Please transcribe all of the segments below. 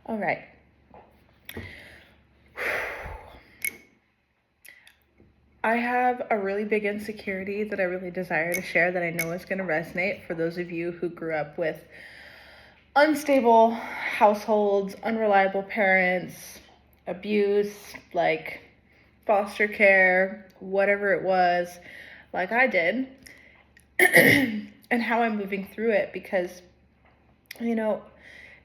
All right. I have a really big insecurity that I really desire to share that I know is going to resonate for those of you who grew up with unstable households, unreliable parents, abuse, like foster care, whatever it was, like I did, and how I'm moving through it because, you know,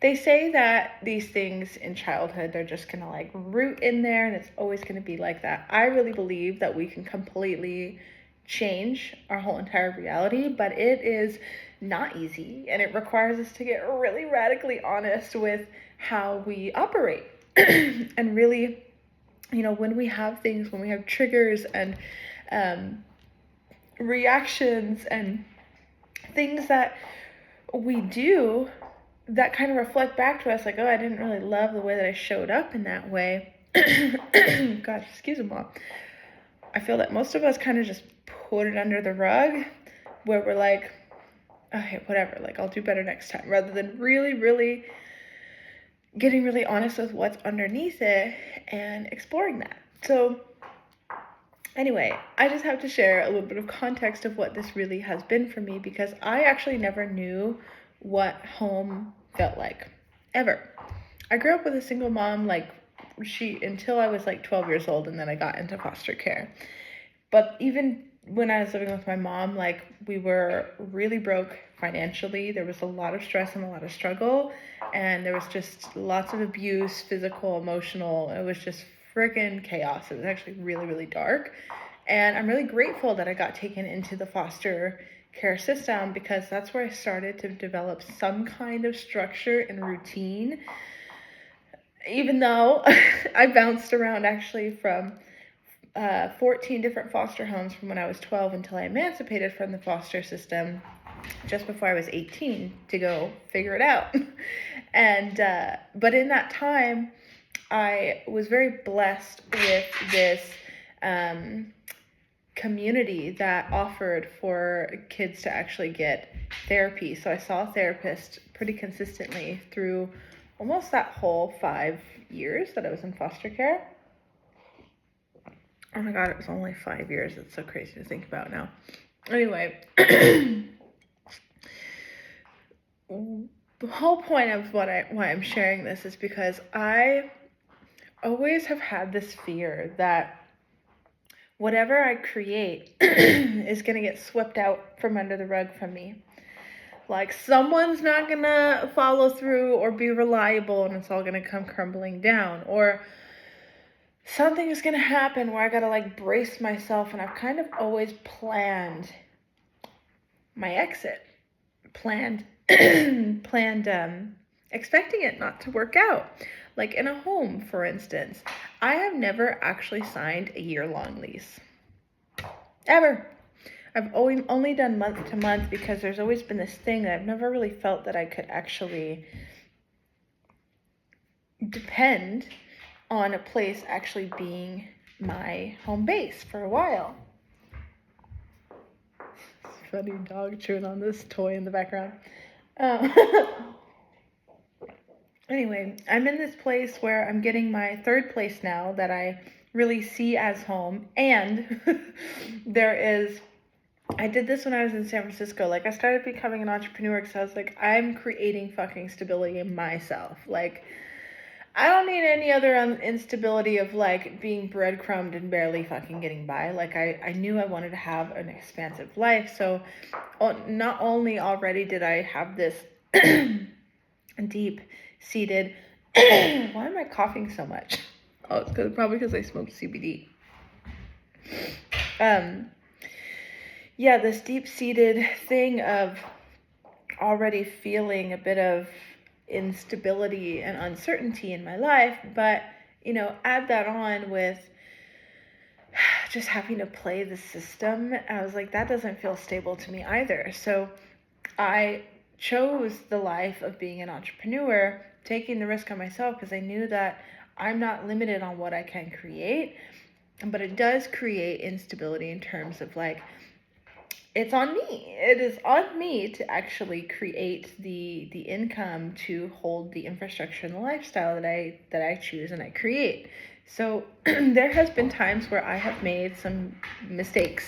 they say that these things in childhood, they're just gonna like root in there and it's always gonna be like that. I really believe that we can completely change our whole entire reality, but it is not easy and it requires us to get really radically honest with how we operate. And really, when we have things, when we have triggers and reactions and things that we do that kind of reflect back to us like, oh, I didn't really love the way that I showed up in that way. Gosh, excuse me, Mom. I feel that most of us kind of just put it under the rug where we're like, okay, whatever, like I'll do better next time, rather than really, really getting really honest with what's underneath it and exploring that. So anyway, I just have to share a little bit of context of what this really has been for me because I actually never knew what home felt like, ever. I grew up with a single mom, until I was like 12 years old, and then I got into foster care. But even when I was living with my mom, like we were really broke financially. There was a lot of stress and a lot of struggle, and there was just lots of abuse, physical, emotional. It was just freaking chaos. It was actually really, really dark. And I'm really grateful that I got taken into the foster care system because that's where I started to develop some kind of structure and routine. Even though I bounced around actually from 14 different foster homes from when I was 12 until I emancipated from the foster system just before I was 18 to go figure it out. And but in that time, I was very blessed with this community that offered for kids to actually get therapy. So I saw a therapist pretty consistently through almost that whole 5 years that I was in foster care. Oh my God, it was only 5 years. It's so crazy to think about now. Anyway, the whole point of why I'm sharing this is because I always have had this fear that whatever I create is going to get swept out from under the rug from me. Like someone's not going to follow through or be reliable and it's all going to come crumbling down. Or something is going to happen where I got to like brace myself, and I've kind of always planned my exit. Planned expecting it not to work out. Like in a home, for instance, I have never actually signed a year-long lease. Ever. I've only done month to month because there's always been this thing that I've never really felt that I could actually depend on a place actually being my home base for a while. Funny dog chewing on this toy in the background. Anyway, I'm in this place where I'm getting my third place now that I really see as home. And I did this when I was in San Francisco. Like, I started becoming an entrepreneur because I was like, I'm creating fucking stability in myself. Like, I don't need any other instability of like being breadcrumbed and barely fucking getting by. Like, I knew I wanted to have an expansive life. So not only already did I have this deep-seated why am I coughing so much? Oh, it's probably because I smoked CBD. This deep-seated thing of already feeling a bit of instability and uncertainty in my life, but add that on with just having to play the system. I was like, that doesn't feel stable to me either. So I chose the life of being an entrepreneur, taking the risk on myself because I knew that I'm not limited on what I can create, but it does create instability in terms of like it's on me. It is on me to actually create the income to hold the infrastructure and the lifestyle that I choose and I create. So there has been times where I have made some mistakes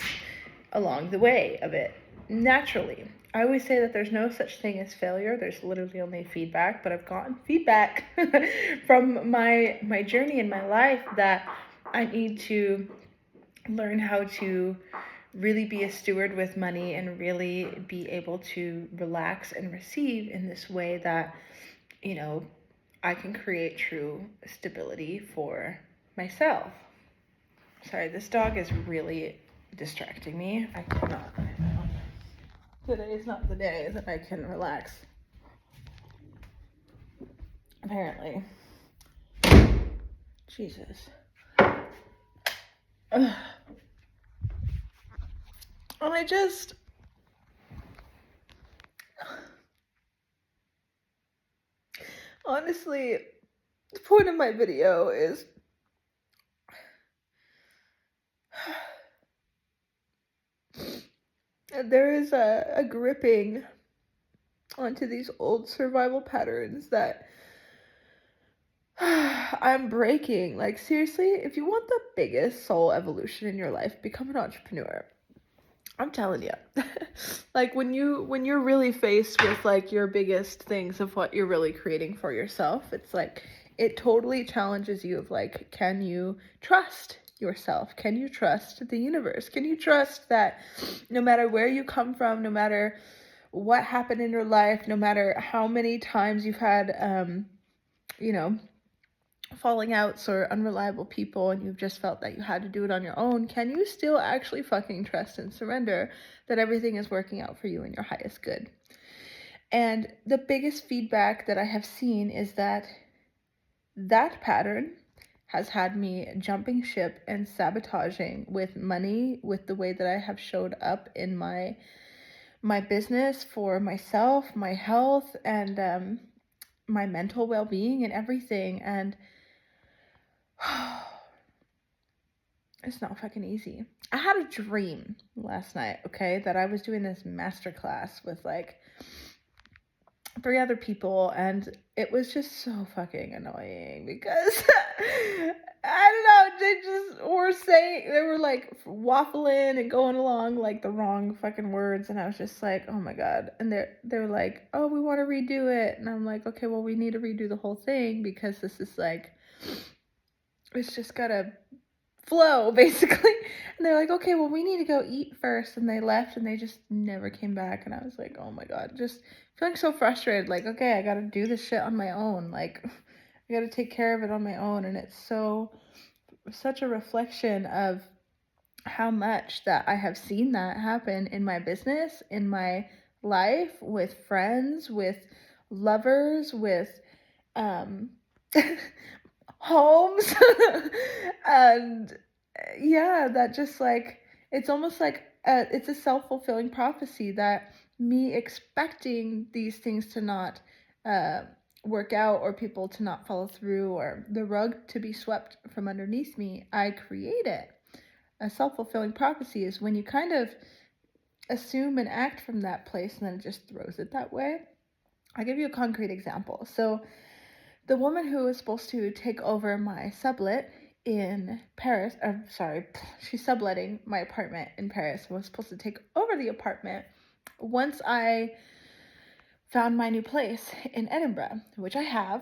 along the way of it, naturally. I always say that there's no such thing as failure. There's literally only feedback, but I've gotten feedback from my journey in my life that I need to learn how to really be a steward with money and really be able to relax and receive in this way that, you know, I can create true stability for myself. Sorry, this dog is really distracting me. I cannot. Today is not the day that I can relax. Apparently. Jesus. Ugh. And I just. Honestly, the point of my video is. There is a gripping onto these old survival patterns that I'm breaking. Like, seriously, if you want the biggest soul evolution in your life, become an entrepreneur. I'm telling you. Like, when you're really faced with like your biggest things of what you're really creating for yourself, it's like it totally challenges you of like, can you trust yourself? Can you trust the universe? Can you trust that no matter where you come from, no matter what happened in your life, no matter how many times you've had you know, falling outs or unreliable people and you've just felt that you had to do it on your own, can you still actually fucking trust and surrender that everything is working out for you in your highest good? And the biggest feedback that I have seen is that that pattern has had me jumping ship and sabotaging with money, with the way that I have showed up in my business for myself, my health, and my mental well-being and everything. And it's not fucking easy. I had a dream last night, okay, that I was doing this masterclass with like 3 other people, and it was just so fucking annoying because I don't know, they just were saying, they were like waffling and going along like the wrong fucking words, and I was just like, oh my god. And they were like, oh, we want to redo it, and I'm like, okay, well, we need to redo the whole thing because this is like, it's just gotta flow basically. And they're like, okay, well, we need to go eat first, and they left and they just never came back. And I was like, oh my god, just feeling so frustrated, like, okay, I gotta do this shit on my own, like I gotta take care of it on my own. And it's such a reflection of how much that I have seen that happen in my business, in my life, with friends, with lovers, with homes. And yeah, that just like, it's almost like it's a self-fulfilling prophecy that me expecting these things to not work out, or people to not follow through, or the rug to be swept from underneath me, I create it. A self-fulfilling prophecy is when you kind of assume and act from that place and then it just throws it that way. I'll give you a concrete example. So the woman who was supposed to take over my sublet in Paris, she's subletting my apartment in Paris, was supposed to take over the apartment once I found my new place in Edinburgh, which I have.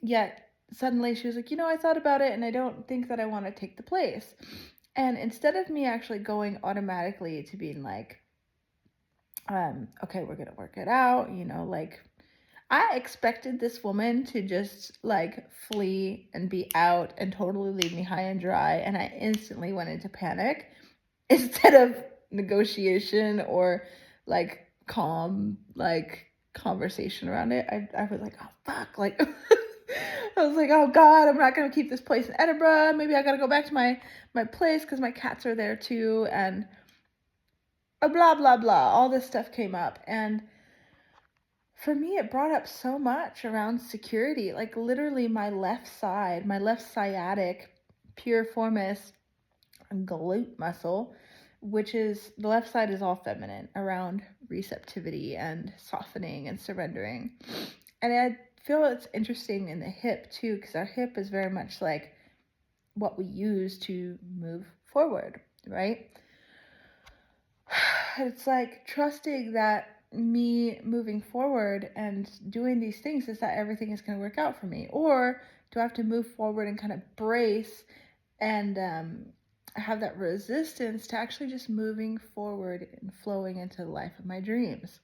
Yet suddenly she was like, I thought about it and I don't think that I want to take the place. And instead of me actually going automatically to being like, okay, we're gonna work it out, like, I expected this woman to just like flee and be out and totally leave me high and dry, and I instantly went into panic instead of negotiation or like calm like conversation around it. I was like, oh fuck, like I was like, oh god, I'm not gonna keep this place in Edinburgh. Maybe I gotta go back to my place because my cats are there too, and blah blah blah. All this stuff came up, and for me, it brought up so much around security. Like literally my left sciatic piriformis glute muscle which is the left side is all feminine around receptivity and softening and surrendering. And I feel it's interesting in the hip too, because our hip is very much like what we use to move forward, right? It's like trusting that me moving forward and doing these things is that everything is going to work out for me, or do I have to move forward and kind of brace and have that resistance to actually just moving forward and flowing into the life of my dreams?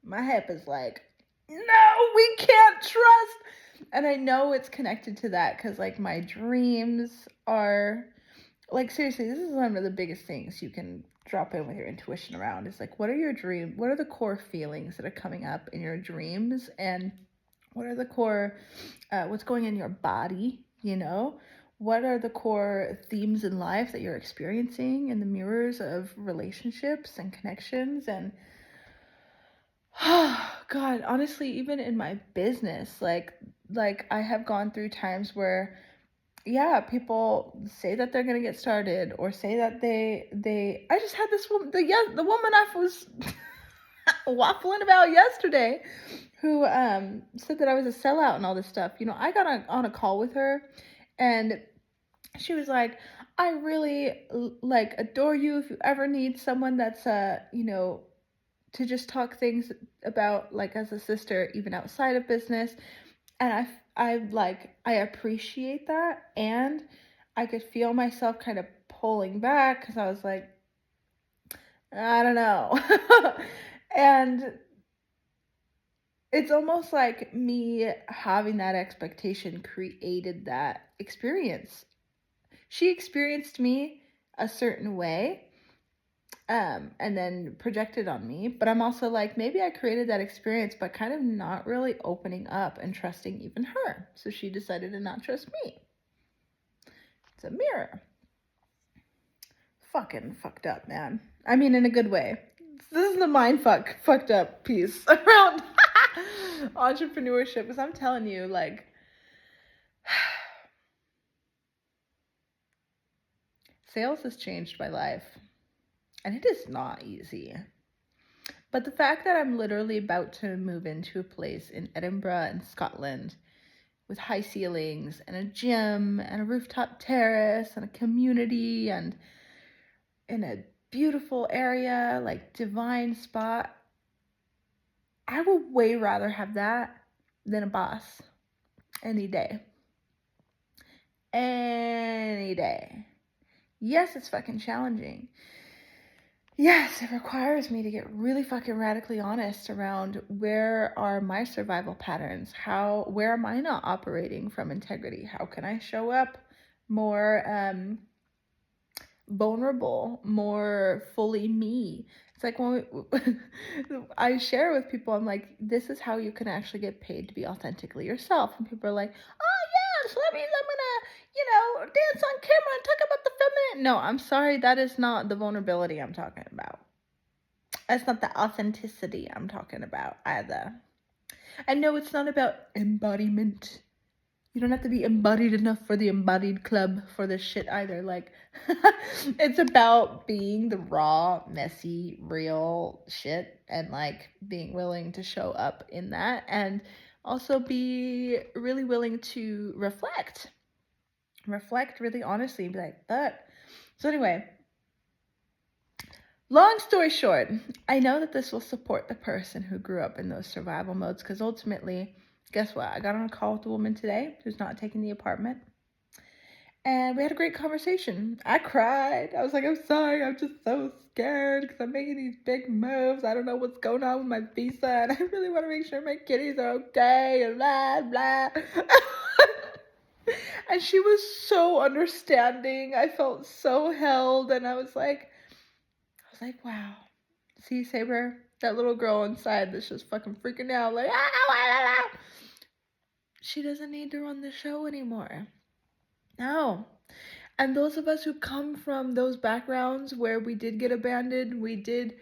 My hip is like, no, we can't trust. And I know it's connected to that because like my dreams are like, seriously, this is one of the biggest things you can drop in with your intuition around is like, what are your dreams? What are the core feelings that are coming up in your dreams? And what are the core, what's going in your body, you know? What are the core themes in life that you're experiencing in the mirrors of relationships and connections? And God, honestly, even in my business, like I have gone through times where, yeah, people say that they're gonna get started or say that they. I just had this woman, the woman I was waffling about yesterday, who said that I was a sellout and all this stuff. You know, I got on a call with her, and she was like, I really like adore you. If you ever need someone that's you know, to just talk things about like as a sister, even outside of business. And I appreciate that, and I could feel myself kind of pulling back because I was like, I don't know. And it's almost like me having that expectation created that experience. She experienced me a certain way, and then projected on me. But I'm also like, maybe I created that experience, but kind of not really opening up and trusting even her. So she decided to not trust me. It's a mirror. Fucking fucked up, man. I mean, in a good way. This is the fucked up piece around entrepreneurship. Because I'm telling you, like, sales has changed my life. And it is not easy. But the fact that I'm literally about to move into a place in Edinburgh in Scotland with high ceilings and a gym and a rooftop terrace and a community and in a beautiful area, like divine spot, I would way rather have that than a boss any day. Any day. Yes, it's fucking challenging. Yes, it requires me to get really fucking radically honest around where are my survival patterns? Where am I not operating from integrity? How can I show up more vulnerable, more fully me? It's like when I share with people, I'm like, this is how you can actually get paid to be authentically yourself. And people are like, oh yes, I'm gonna, you know, dance on camera and talk about the feminine. No, I'm sorry, that is not the vulnerability I'm talking about. That's not the authenticity I'm talking about either. And no, it's not about embodiment. You don't have to be embodied enough for the embodied club for this shit either. Like, it's about being the raw, messy, real shit and like being willing to show up in that and also be really willing to reflect really honestly and be like, fuck. So anyway, long story short, I know that this will support the person who grew up in those survival modes because ultimately, guess what? I got on a call with a woman today who's not taking the apartment. And we had a great conversation. I cried. I was like, I'm sorry. I'm just so scared because I'm making these big moves. I don't know what's going on with my visa. And I really want to make sure my kitties are okay. And blah, blah. And she was so understanding. I felt so held. And I was like, wow. See, Saber, that little girl inside that's just fucking freaking out. Like, she doesn't need to run the show anymore. No. And those of us who come from those backgrounds where we did get abandoned, we did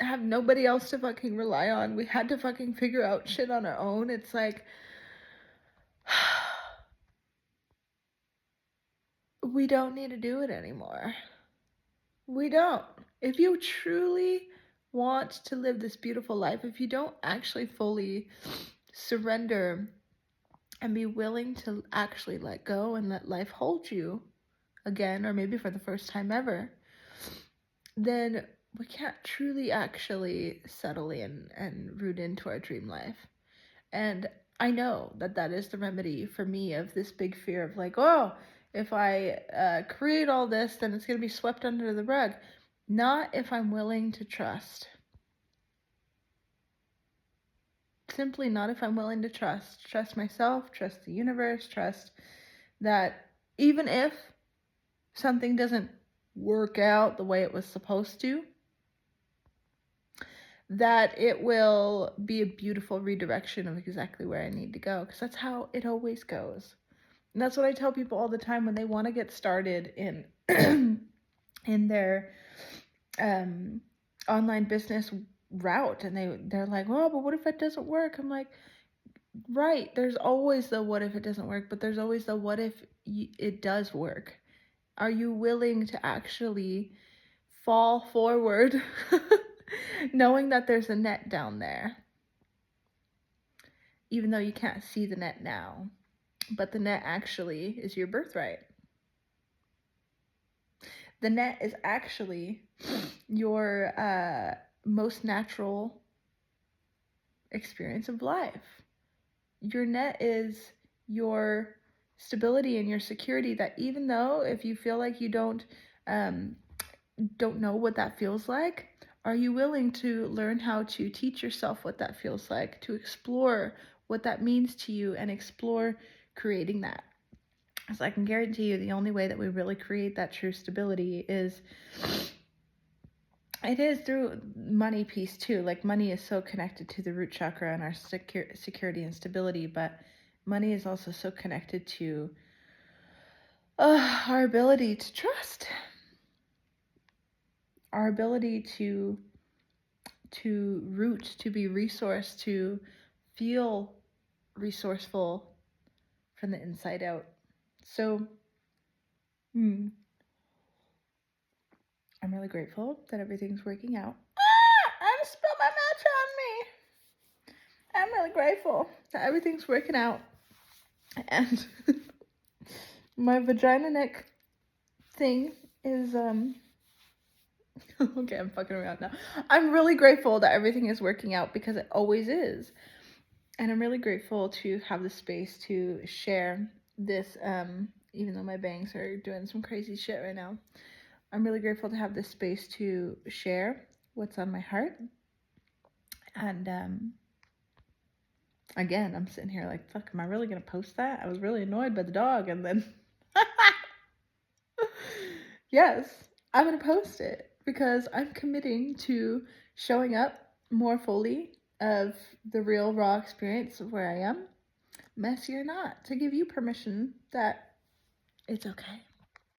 have nobody else to fucking rely on, we had to fucking figure out shit on our own. It's like, we don't need to do it anymore. We don't. If you truly want to live this beautiful life, if you don't actually fully surrender and be willing to actually let go and let life hold you again, or maybe for the first time ever, then we can't truly actually settle in and root into our dream life. And I know that that is the remedy for me of this big fear of like, oh, if I create all this, then it's going to be swept under the rug. Not if I'm willing to trust. Simply not if I'm willing to trust. Trust myself, trust the universe, trust that even if something doesn't work out the way it was supposed to, that it will be a beautiful redirection of exactly where I need to go, because that's how it always goes. And that's what I tell people all the time when they want to get started in in their online business route, and they're like, "Oh, but what if it doesn't work?" I'm like, "Right, there's always the what if it doesn't work, but there's always the what if it does work. Are you willing to actually fall forward knowing that there's a net down there, even though you can't see the net now, but the net actually is your birthright. The net is actually your most natural experience of life. Your net is your stability and your security, that even though if you feel like you don't know what that feels like, are you willing to learn how to teach yourself what that feels like, to explore what that means to you and explore creating that? So I can guarantee you the only way that we really create that true stability is through money piece too. Like, money is so connected to the root chakra and our security and stability, but money is also so connected to our ability to trust, our ability to root, to be resourced, to feel resourceful from the inside out. So I'm really grateful that everything's working out. I spilled my matcha on me. I'm really grateful that everything's working out. And my vagina neck thing is okay, I'm fucking around now. I'm really grateful that everything is working out, because it always is. And I'm really grateful to have the space to share this, even though my bangs are doing some crazy shit right now. I'm really grateful to have this space to share what's on my heart. And again, I'm sitting here like, fuck, am I really gonna post that? I was really annoyed by the dog, and then yes, I'm gonna post it, because I'm committing to showing up more fully of the real raw experience of where I am, messy or not, to give you permission that it's okay.